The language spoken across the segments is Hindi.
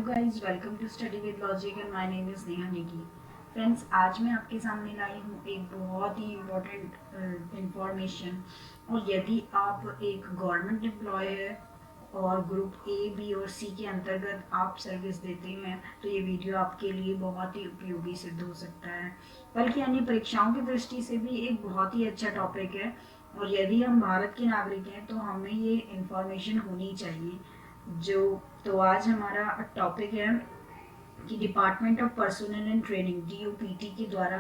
guys, welcome to Study with Logic and my name is Neha Negi. Friends, आज मैं आपके सामने लाई हूँ एक बहुत ही इम्पोर्टेंट इंफॉर्मेशन। और यदि आप एक गवर्नमेंट एम्प्लॉय है और ग्रुप ए बी और सी के अंतर्गत आप सर्विस देते हैं तो ये वीडियो आपके लिए बहुत ही उपयोगी सिद्ध हो सकता है। बल्कि अन्य परीक्षाओं की दृष्टि से भी एक बहुत ही अच्छा टॉपिक है। और यदि हम भारत के नागरिक हैं तो हमें ये इंफॉर्मेशन होनी चाहिए। तो आज हमारा टॉपिक है कि department of personal and training DOPT के द्वारा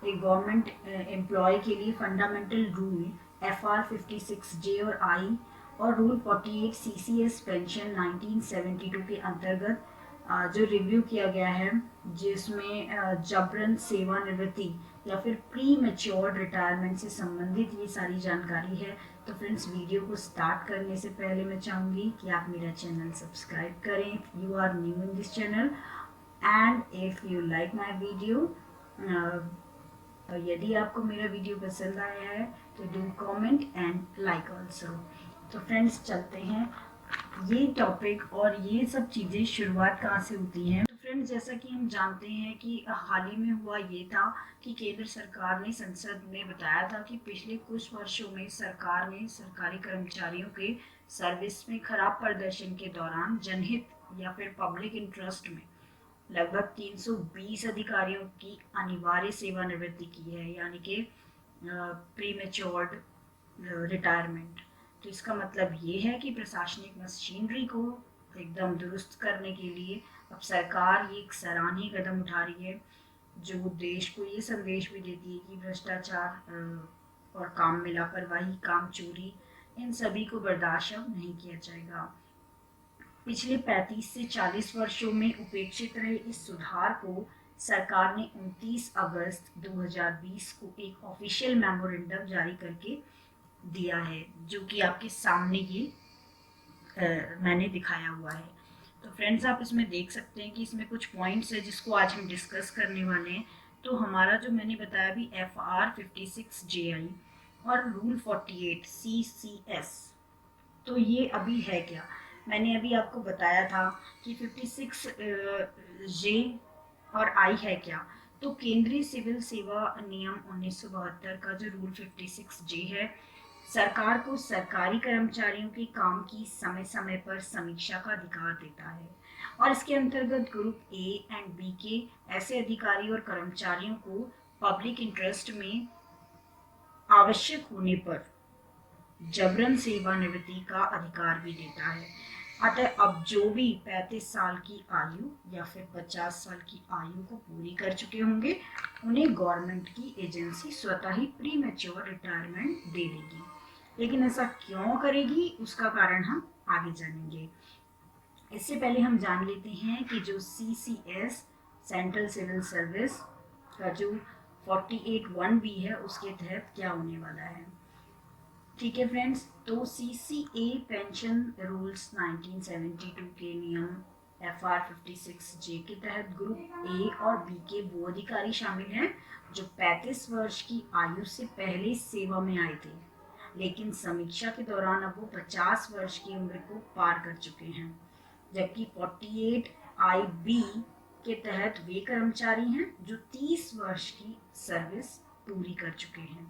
एक गवर्नमेंट एम्प्लॉय के लिए फंडामेंटल रूल FR 56J और I और रूल 48 CCS पेंशन 1972 के अंतर्गत जो रिव्यू किया गया है, जिसमें जबरन सेवानिवृत्ति या फिर प्री मैच्योर्ड रिटायरमेंट से संबंधित ये सारी जानकारी है। तो फ्रेंड्स, वीडियो को स्टार्ट करने से पहले मैं चाहूँगी कि आप मेरा चैनल सब्सक्राइब करें if you are new in this channel and if you like my video. यदि आपको मेरा वीडियो पसंद आया है तो do comment and like also. तो फ्रेंड्स, चलते हैं ये टॉपिक और ये सब चीज़ें शुरुआत कहाँ से होती हैं। तो फ्रेंड्स, जैसा कि हम जानते हैं कि हाल ही में हुआ ये था कि केंद्र सरकार ने संसद में बताया था कि पिछले कुछ वर्षों में सरकार ने सरकारी कर्मचारियों के सर्विस में खराब प्रदर्शन के दौरान जनहित या फिर पब्लिक इंटरेस्ट में लगभग 320 अधिकारियों की अनिवार्य सेवानिवृत्ति की है, यानी कि प्री मैच्योर्ड रिटायरमेंट। तो इसका मतलब ये है कि प्रशासनिक मशीनरी को एकदम दुरुस्त करने के लिए अब सरकार ये एक सराहनीय कदम उठा रही है, जो देश को ये संदेश भी देती है कि भ्रष्टाचार और काम में लापरवाही, काम चोरी, इन सभी को बर्दाश्त अब नहीं किया जाएगा। पिछले 35 से 40 वर्षों में उपेक्षित रहे इस सुधार को सरकार ने 29 अगस्त 2020 को एक ऑफिशियल मेमोरेंडम जारी करके दिया है, जो कि आपके सामने ये मैंने दिखाया हुआ है। तो फ्रेंड्स, आप इसमें देख सकते हैं कि इसमें कुछ पॉइंट्स है जिसको आज हम डिस्कस करने वाले हैं। तो हमारा जो मैंने बताया अभी FR 56JI और रूल 48 CCS, तो ये अभी है क्या? मैंने अभी आपको बताया था कि 56J और I है क्या। तो केंद्रीय सिविल सेवा नियम 1972 का जो रूल 56J है, सरकार को सरकारी कर्मचारियों के काम की समय समय पर समीक्षा का अधिकार देता है। और इसके अंतर्गत ग्रुप A एंड B के ऐसे अधिकारी और कर्मचारियों को पब्लिक इंटरेस्ट में आवश्यक होने पर जबरन सेवानिवृत्ति का अधिकार भी देता है। अतः अब जो भी 35 साल की आयु या फिर 50 साल की आयु को पूरी कर चुके होंगे, उन्हें गवर्नमेंट की एजेंसी स्वतः ही प्री मैच्योर रिटायरमेंट दे देगी। लेकिन ऐसा क्यों करेगी, उसका कारण हम आगे जानेंगे। इससे पहले हम जान लेते हैं कि जो CCS सेंट्रल सिविल सर्विस का जो 48(1)B है, उसके तहत क्या होने वाला है। ठीक है फ्रेंड्स, तो CCA पेंशन रूल्स 1972 के नियम FR 56J के तहत ग्रुप A और B के वो अधिकारी शामिल हैं जो 35 वर्ष की आयु से पहले सेवा में आए थे, लेकिन समीक्षा के दौरान अब वो 50 वर्ष की उम्र को पार कर चुके हैं। जबकि 48IB के तहत वे कर्मचारी हैं जो 30 वर्ष की सर्विस पूरी कर चुके हैं।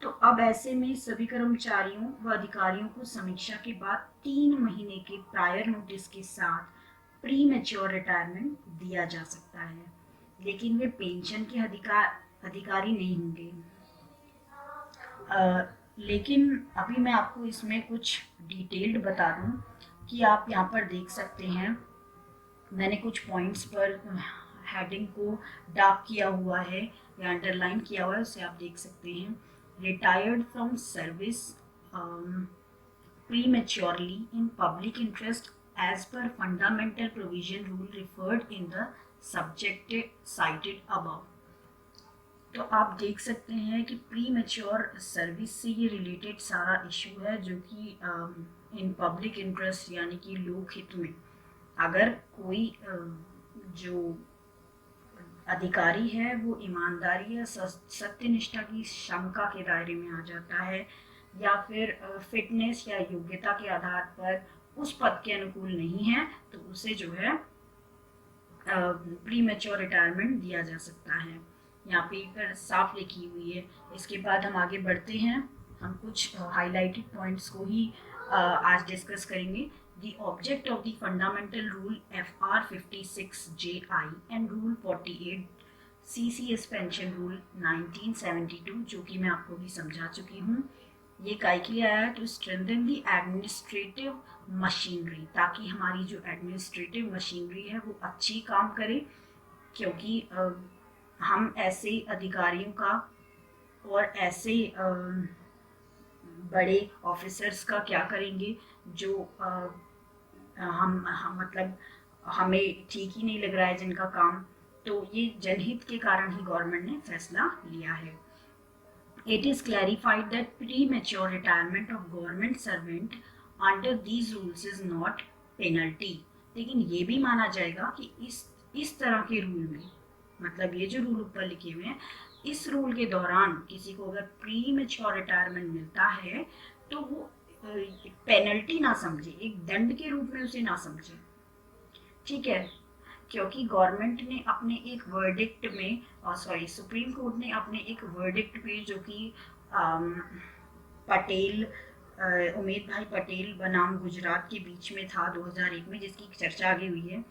तो अब ऐसे में सभी कर्मचारियों व अधिकारियों को समीक्षा के बाद 3 महीने के प्रायर नोटिस के साथ प्री मैच्योर रिटायरमेंट दिया जा सकता है, लेकिन वे पेंशन के अधिकारी नहीं होंगे। लेकिन अभी मैं आपको इसमें कुछ डिटेल्ड बता दूं कि आप यहाँ पर देख सकते हैं, मैंने कुछ पॉइंट्स पर हेडिंग को डार्क किया हुआ है या अंडरलाइन किया हुआ है, उसे आप देख सकते हैं। Retired from service prematurely in public interest as per fundamental provision rule referred in the subject cited above। तो आप देख सकते हैं कि प्री मैच्योर सर्विस से ये रिलेटेड सारा इशू है, जो कि इन पब्लिक इंटरेस्ट यानी कि लोक हित में अगर कोई जो अधिकारी है वो ईमानदारी या सत्यनिष्ठा की शंका के दायरे में आ जाता है, या फिर फिटनेस या योग्यता के आधार पर उस पद के अनुकूल नहीं है, तो उसे जो है प्री मैच्योर रिटायरमेंट दिया जा सकता है। यहाँ पे पर साफ लिखी हुई है। इसके बाद हम आगे बढ़ते हैं, हम कुछ हाईलाइटेड पॉइंट्स को ही आज डिस्कस करेंगे। The object of the fundamental rule FR 56JI and Rule 48 CCS Pension Rule 1972, जो कि मैं आपको भी समझा चुकी हूँ, ये काय के लिए आया? To strengthen the administrative machinery, ताकि हमारी जो एडमिनिस्ट्रेटिव मशीनरी है वो अच्छी काम करे, क्योंकि हम ऐसे अधिकारियों का और ऐसे बड़े ऑफिसर्स का क्या करेंगे जो हम मतलब हमें ठीक ही नहीं लग रहा है जिनका काम। तो ये जनहित के कारण ही गवर्नमेंट ने फैसला लिया है। It is clarified that premature retirement of government servant under these rules is not penalty। लेकिन ये भी माना जाएगा कि इस तरह के रूल में, मतलब ये जो रूल ऊपर लिखे हुए हैं, इस रूल के दौरान किसी को अगर प्री मैच्योर रिटायरमेंट मिलता है तो वो पेनल्टी ना समझे, एक दंड के रूप में उसे ना समझे, ठीक है? क्योंकि गवर्नमेंट ने अपने एक वर्डिक्ट में, सुप्रीम कोर्ट ने अपने एक वर्डिक्ट पे, जो कि पटेल, उमेद भाई पटेल बनाम गुजरात के बीच में था 2001 में, जिसकी चर्चा आगे हुई है,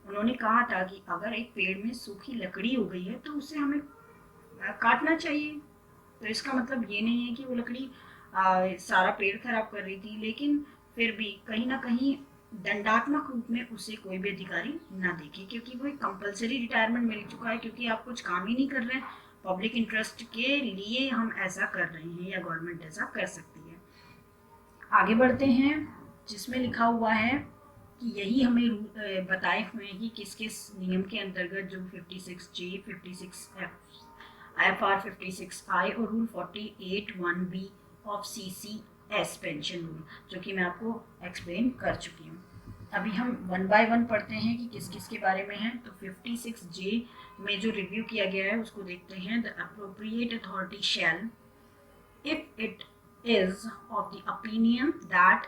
उन्होंने कहा था कि अगर एक पेड़ में सूखी लकड़ी हो गई है तो उसे हमें काटना चाहिए। तो इसका मतलब ये नहीं है कि वो लकड़ी सारा पेड़ खराब कर रही थी, लेकिन फिर भी कहीं ना कहीं दंडात्मक रूप में उसे कोई भी अधिकारी ना देखे, क्योंकि वो एक कंपलसरी रिटायरमेंट मिल चुका है, क्योंकि आप कुछ काम ही नहीं कर रहे हैं, पब्लिक इंटरेस्ट के लिए हम ऐसा कर रहे हैं या गवर्नमेंट ऐसा कर सकती है। आगे बढ़ते हैं, जिसमें लिखा हुआ है कि यही हमें बताए हुए हैं कि किस किस नियम के अंतर्गत जो 56J, 56F, FR 56I और rule 48(1)B of CCS pension rule, जो कि मैं आपको एक्सप्लेन कर चुकी हूँ। अभी हम 1 बाय 1 पढ़ते हैं कि किस किस के बारे में है। तो 56J में जो रिव्यू किया गया है उसको देखते हैं। The appropriate authority shell, if it is of the opinion that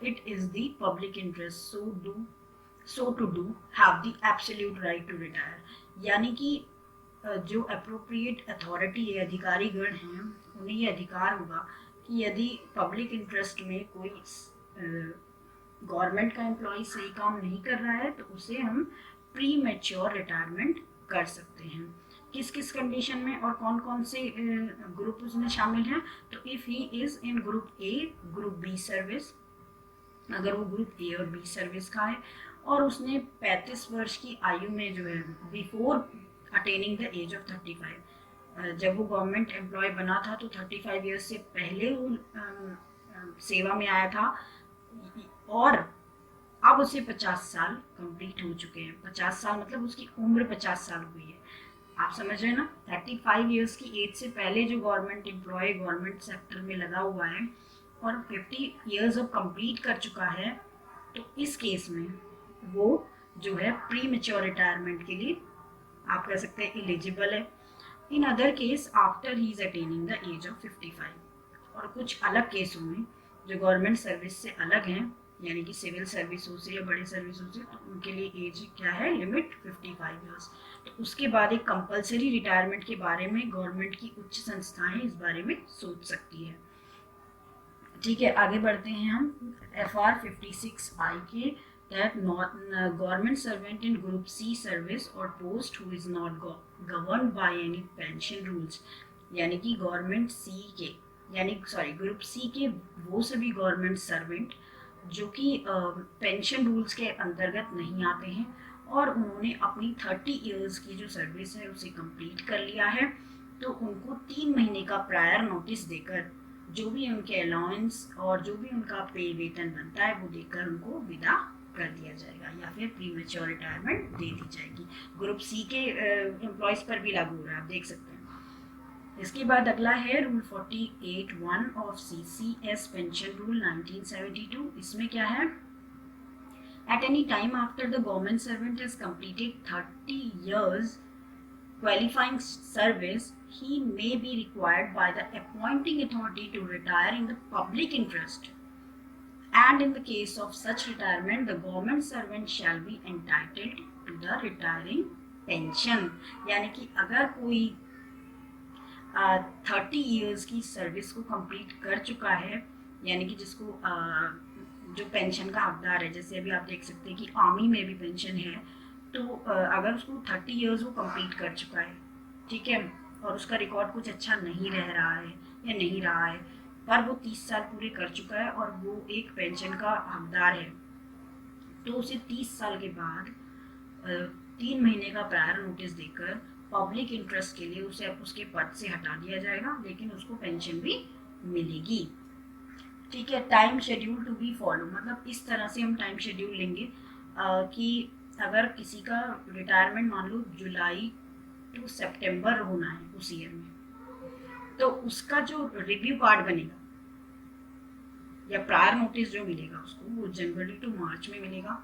it is the public interest, so to do have the absolute right to retire। यानी कि जो अप्रोप्रिएट अथॉरिटी है, अधिकारी गण हैं, उन्हें ये अधिकार होगा कि यदि पब्लिक इंटरेस्ट में कोई गवर्नमेंट का एम्प्लॉय सही काम नहीं कर रहा है तो उसे हम प्री मैच्योर रिटायरमेंट कर सकते हैं। किस किस कंडीशन में और कौन कौन से ग्रुप उसमें शामिल हैं? तो if he is in group A, group B service, अगर वो ग्रुप ए और बी सर्विस का है और उसने 35 वर्ष की आयु में जो है, before attaining the age of 35, जब वो गवर्नमेंट एम्प्लॉय बना था तो 35 ईयर्स से पहले वो सेवा में आया था और अब उसे 50 साल कंप्लीट हो चुके हैं। 50 साल मतलब उसकी उम्र 50 साल हुई है, आप समझ रहे हैं ना? 35 ईयर्स की एज से पहले जो गवर्नमेंट एम्प्लॉय गवर्नमेंट सेक्टर में लगा हुआ है और 50 ईयर्स अब कंप्लीट कर चुका है, तो इस केस में वो जो है प्री मैच्योर रिटायरमेंट के लिए आप कह सकते हैं एलिजिबल है। In other case after he is attaining the age of 55। और कुछ अलग केसों में जो गवर्नमेंट सर्विस से अलग हैं, यानी कि सिविल सर्विसों से या बड़े सर्विसों से, तो उनके लिए एज क्या है, लिमिट 55 ईयर्स। तो उसके बाद एक कंपलसरी रिटायरमेंट के बारे में गवर्नमेंट की उच्च संस्थाएं इस बारे में सोच सकती है। ठीक है, आगे बढ़ते हैं हम FR 56I के that government servant in group C service or post who is not governed by any pension rules, यानी कि गवर्नमेंट सी के, यानी ग्रुप सी के वो सभी गवर्नमेंट सर्वेंट जो कि पेंशन रूल्स के अंतर्गत नहीं आते हैं और उन्होंने अपनी 30 इयर्स की जो सर्विस है उसे कंप्लीट कर लिया है, तो उनको 3 महीने का प्रायर नोटिस देकर जो भी उनके अलाउंस और जो भी उनका पे वेतन बनता है वो देकर उनको विदा कर दिया जाएगा या फिर प्री मैच्योर रिटायरमेंट दे दी जाएगी। ग्रुप सी के एम्प्लॉयज़ पर भी लागू हो रहा है, आप देख सकते हैं। इसके बाद अगला है rule 48(1) of CCS pension rule 1972। इसमें क्या है? At any time after the government servant has completed 30 years qualifying service, he may be required by the appointing authority to retire in the public interest and in the case of such retirement the government servant shall be entitled to the retiring pension। यानी कि अगर कोई 30 ईयर्स की सर्विस को कंप्लीट कर चुका है, यानी कि जिसको जो पेंशन का हकदार है, जैसे अभी आप देख सकते हैं कि आर्मी में भी पेंशन है, तो अगर उसको 30 ईयर्स वो कंप्लीट कर चुका है, ठीक है, और उसका रिकॉर्ड कुछ अच्छा नहीं रह रहा है या नहीं रहा है, पर वो 30 साल पूरे कर चुका है और वो एक पेंशन का हकदार है, तो उसे 30 साल के बाद 3 महीने का प्रायर नोटिस देकर पब्लिक इंटरेस्ट के लिए उसे उसके पद से हटा दिया जाएगा, लेकिन उसको पेंशन भी मिलेगी। ठीक है, time schedule to be follow, मतलब इस तरह से हम टाइम शेड्यूल लेंगे कि अगर किसी का रिटायरमेंट मान लो जुलाई टू सितंबर होना है उस ईयर में, तो उसका जो रिव्यू कार्ड बनेगा या प्रायर नोटिस जो मिलेगा उसको, वो जनवरी टू मार्च में मिलेगा।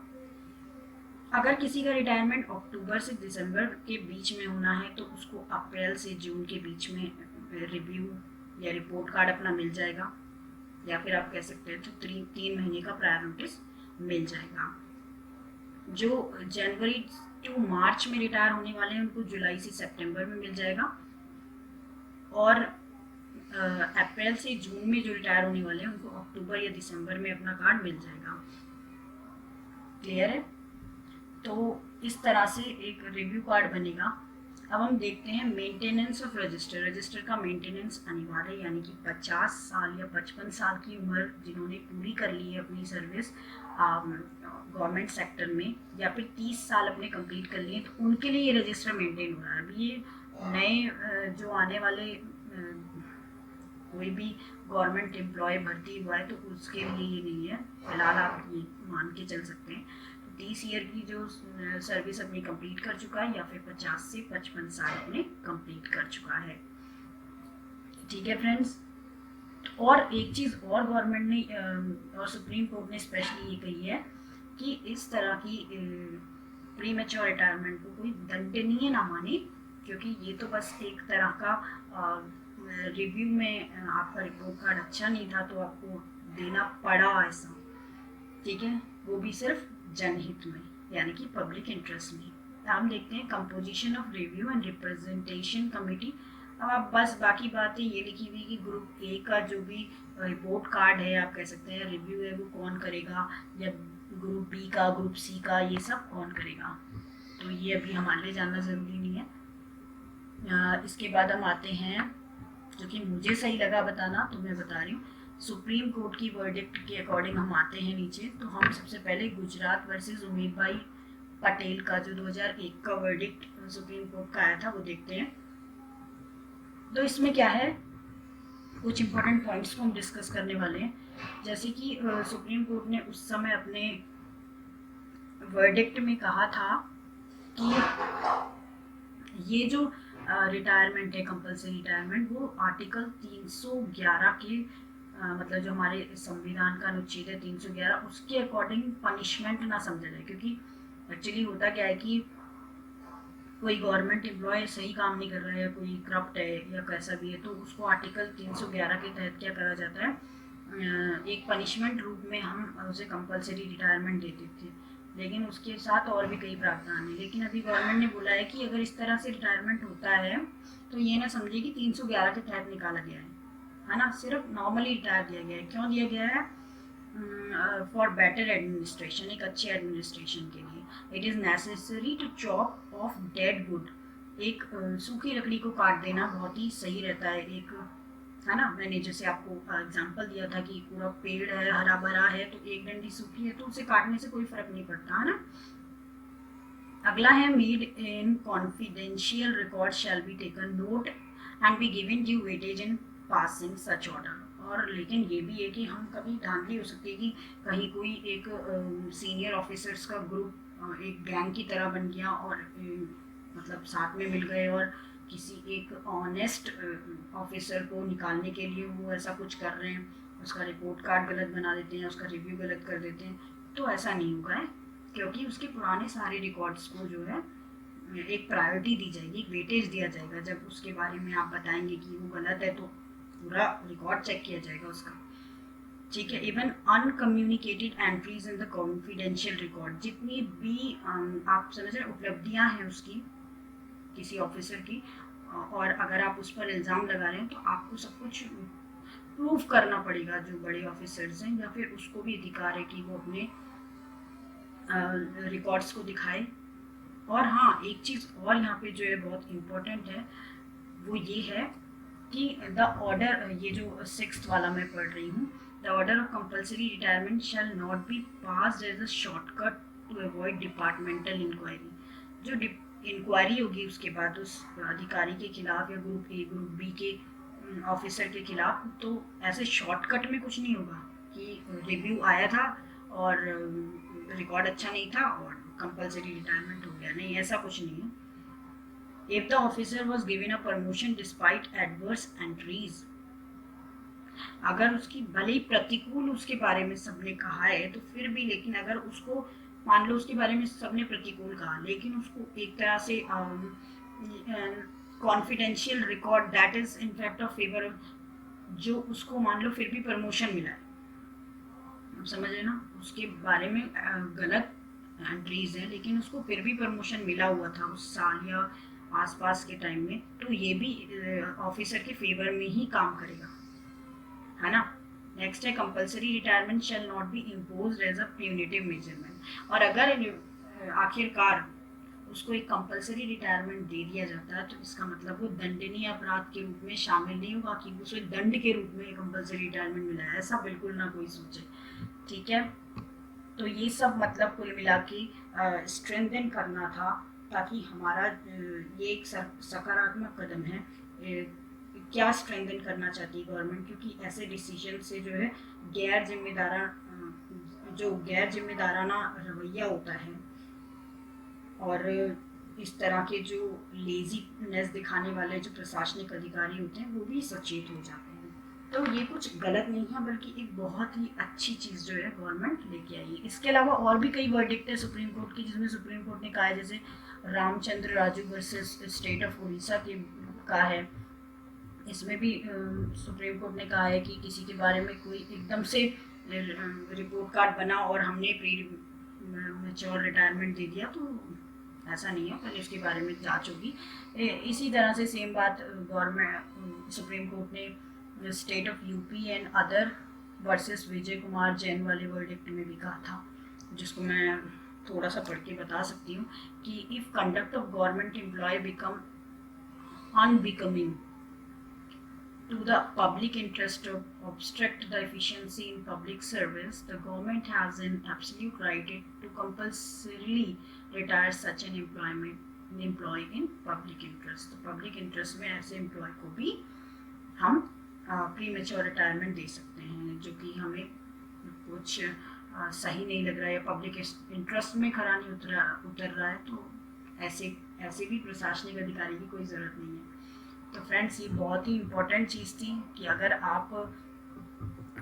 अगर किसी का रिटायरमेंट अक्टूबर से दिसंबर के बीच में होना है, तो उसको अप्रैल से जून के बीच में रिव्यू या रिपोर्ट कार्ड अपना मिल जाएगा, या फिर आप कह सकते हैं तो 3 महीने का प्रायर नोटिस मिल जाएगा। जो जनवरी टू मार्च में रिटायर होने वाले हैं उनको जुलाई से सितंबर में मिल जाएगा, और अप्रैल से जून में जो रिटायर होने वाले हैं उनको अक्टूबर या दिसंबर में अपना कार्ड मिल जाएगा। क्लियर है? तो इस तरह से एक रिव्यू कार्ड बनेगा। अब हम देखते हैं मेंटेनेंस ऑफ रजिस्टर। रजिस्टर का मेंटेनेंस अनिवार्य, यानी कि 50 साल या 55 साल की उम्र जिन्होंने पूरी कर ली है अपनी सर्विस गवर्नमेंट सेक्टर में, या फिर 30 साल अपने कंप्लीट कर लिए, तो उनके लिए ये रजिस्टर मेंटेन हो रहा है। अभी ये नए जो आने वाले कोई भी गवर्नमेंट एम्प्लॉय भर्ती हुआ है तो उसके लिए ये नहीं है, फिलहाल आप ये मान के चल सकते हैं। 30 ईयर की जो सर्विस अपनी कंप्लीट कर चुका है, या फिर 50 से 55 साल अपने कंप्लीट कर चुका है। ठीक है फ्रेंड्स, और एक चीज़ और गवर्नमेंट ने और सुप्रीम कोर्ट ने स्पेशली ये कही है कि इस तरह की प्री मैच्योर रिटायरमेंट को कोई दंडनीय ना माने, क्योंकि ये तो बस एक तरह का रिव्यू में आपका रिपोर्ट कार्ड अच्छा नहीं था तो आपको देना पड़ा ऐसा, ठीक है, वो भी सिर्फ जनहित में, यानी कि पब्लिक इंटरेस्ट में। हम देखते हैं composition of review and representation committee. अब आप बस बाकी बातें ये लिखी हुई कि ग्रुप ए का जो भी रिपोर्ट कार्ड है, आप कह सकते हैं रिव्यू है, वो कौन करेगा, या ग्रुप बी का, ग्रुप सी का, ये सब कौन करेगा, तो ये अभी हमारे लिए जानना ज़रूरी नहीं है। इसके बाद हम आते हैं, जो कि मुझे सही लगा बताना तो मैं बता रही हूँ, सुप्रीम कोर्ट की वर्डिक्ट के अकॉर्डिंग हम आते हैं नीचे। तो हम सबसे पहले गुजरात वर्सेस उमेद भाई पटेल का जो 2001 का वर्डिक्ट सुप्रीम कोर्ट का आया था वो देखते हैं। तो इसमें क्या है, कुछ इंपॉर्टेंट पॉइंट्स को हम डिस्कस करने वाले हैं। जैसे कि सुप्रीम कोर्ट ने उस समय अपने वर्डिक्ट में कहा था कि ये जो रिटायरमेंट है, कंपल्सरी रिटायरमेंट, वो आर्टिकल 311 के मतलब जो हमारे संविधान का अनुच्छेद है 311, उसके अकॉर्डिंग पनिशमेंट ना समझा जाए। क्योंकि एक्चुअली होता क्या है कि कोई गवर्नमेंट एम्प्लॉय सही काम नहीं कर रहा है, या कोई करप्ट है या कैसा भी है, तो उसको आर्टिकल 311 के तहत क्या करा जाता है, एक पनिशमेंट रूप में हम उसे कंपल्सरी रिटायरमेंट देते थे, लेकिन उसके साथ और भी कई प्रावधान है। लेकिन अभी गवर्नमेंट ने बोला है कि अगर इस तरह से रिटायरमेंट होता है तो ये ना समझिए कि 311 के तहत निकाला गया है ना, सिर्फ नॉर्मली रिटायर दिया गया है। क्यों दिया गया है? फॉर बेटर एडमिनिस्ट्रेशन, एक अच्छे एडमिनिस्ट्रेशन के लिए। It is necessary to chop off dead wood, एक सूखी लकड़ी को काट देना बहुत ही सही रहता है, एक है ना। मैंने जैसे आपको एग्जांपल दिया था कि पूरा पेड़ है, हरा भरा है, तो एक डंडी सूखी है तो उसे काटने से कोई फर्क नहीं पड़ता, है ना। अगला है made in confidential record shall be taken note and be given due weightage in passing such order. और लेकिन ये भी है कि हम कभी धांधली हो सकती है कि कहीं कोई एक सीनियर ऑफिसर्स का ग्रुप एक गैंग की तरह बन गया और मतलब साथ में मिल गए और किसी एक ऑनेस्ट ऑफिसर को निकालने के लिए वो ऐसा कुछ कर रहे हैं, उसका रिपोर्ट कार्ड गलत बना देते हैं, उसका रिव्यू गलत कर देते हैं, तो ऐसा नहीं होगा है, क्योंकि उसके पुराने सारे रिकॉर्ड्स को जो है एक प्रायोरिटी दी जाएगी, एक वेटेज दिया जाएगा। जब उसके बारे में आप बताएंगे कि वो गलत है तो पूरा रिकॉर्ड चेक किया जाएगा उसका। ठीक है। Even uncommunicated entries in the confidential record, जितनी भी आप समझ रहे उपलब्धियां हैं उसकी किसी ऑफिसर की, और अगर आप उस पर इल्ज़ाम लगा रहे हैं तो आपको सब कुछ प्रूव करना पड़ेगा जो बड़े ऑफिसर्स हैं, या फिर उसको भी अधिकार है कि वो अपने रिकॉर्ड्स को दिखाए। और हाँ, एक चीज़ और यहाँ पे जो है बहुत इम्पोर्टेंट है, वो ये है कि द ऑर्डर, ये जो 6th वाला मैं पढ़ रही हूँ, the order of compulsory retirement shall not be passed as a shortcut to avoid departmental inquiry. जो इंक्वायरी होगी उसके बाद उस अधिकारी के खिलाफ या ग्रुप ए ग्रुप बी के ऑफिसर के खिलाफ, तो ऐसे शॉर्टकट में कुछ नहीं होगा कि रिव्यू आया था और रिकॉर्ड अच्छा नहीं था और कंपल्सरी रिटायरमेंट हो गया, नहीं, ऐसा कुछ नहीं है। If the officer was given a promotion despite adverse entries, अगर उसकी भले ही प्रतिकूल उसके बारे में सबने कहा है तो फिर भी, लेकिन अगर उसको मान लो उसके बारे में सबने प्रतिकूल कहा, लेकिन उसको एक तरह से confidential record that is in fact of favour, जो उसको मान लो फिर भी प्रमोशन मिला है, आप समझ रहे ना, उसके बारे में गलत एंट्रीज हैं लेकिन उसको फिर भी प्रमोशन मिला हुआ था उस साल या आसपास के टाइम में, तो ये भी ऑफिसर के फेवर में ही काम करेगा, है ना। नेक्स्ट है compulsory retirement shall not be imposed as a punitive measurement. और अगर आखिरकार उसको एक कंपल्सरी रिटायरमेंट दे दिया जाता है तो इसका मतलब वो दंडनीय अपराध के रूप में शामिल नहीं होगा कि उसे दंड के रूप में कंपल्सरी रिटायरमेंट मिला है, ऐसा बिल्कुल ना कोई सोचे, ठीक है। तो ये सब मतलब कुल मिला के स्ट्रेंथन करना था, ताकि हमारा ये एक सकारात्मक कदम है। क्या स्ट्रेंथन करना चाहती है गवर्नमेंट, क्योंकि ऐसे डिसीजन से जो है गैर जिम्मेदाराना रवैया होता है और इस तरह के जो लेजीनेस दिखाने वाले जो प्रशासनिक अधिकारी होते हैं वो भी सचेत हो जाते हैं। तो ये कुछ गलत नहीं है, बल्कि एक बहुत ही अच्छी चीज़ जो है गवर्नमेंट लेके आई है। इसके अलावा और भी कई वर्डिक्ट है सुप्रीम कोर्ट की, जिसमें सुप्रीम कोर्ट ने कहा है, जैसे Ramchandra Raju versus state of Orissa के का है, इसमें भी सुप्रीम कोर्ट ने कहा है कि किसी के बारे में कोई एकदम से रिपोर्ट कार्ड बना और हमने प्री मैच्योर रिटायरमेंट दे दिया, तो ऐसा नहीं है, पहले उसके बारे में जांच होगी। इसी तरह से सेम बात गवर्नमेंट सुप्रीम कोर्ट ने state of UP and other versus Vijay Kumar Jain वाले वर्डिक्ट में भी कहा था, जिसको मैं थोड़ा सा पढ़ के बता सकती हूँ कि if conduct of government employ become unbecoming to the public interest to obstruct the efficiency in public service, the government has an absolute right to compulsorily retire such an employee in public interest. तो public interest में ऐसे employee को भी हम premature retirement दे सकते हैं, जो कि हमें कुछ सही नहीं लग रहा है या पब्लिक इंटरेस्ट में खरा नहीं उतर रहा है, तो ऐसे भी प्रशासनिक अधिकारी की कोई ज़रूरत नहीं है। तो फ्रेंड्स, ये बहुत ही इम्पोर्टेंट चीज़ थी कि अगर आप,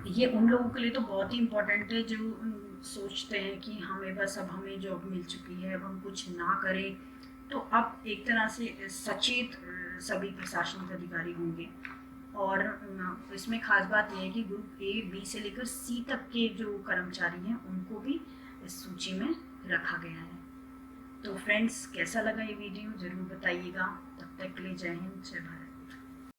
ये उन लोगों के लिए तो बहुत ही इम्पोर्टेंट है जो सोचते हैं कि हमें जॉब मिल चुकी है, अब हम कुछ ना करें, तो अब एक तरह से सचेत सभी प्रशासनिक अधिकारी होंगे। और इसमें खास बात यह है कि ग्रुप ए बी से लेकर सी तक के जो कर्मचारी हैं उनको भी इस सूची में रखा गया है। तो फ्रेंड्स, कैसा लगा ये वीडियो ज़रूर बताइएगा। तब तक के लिए जय हिंद, जय भारत।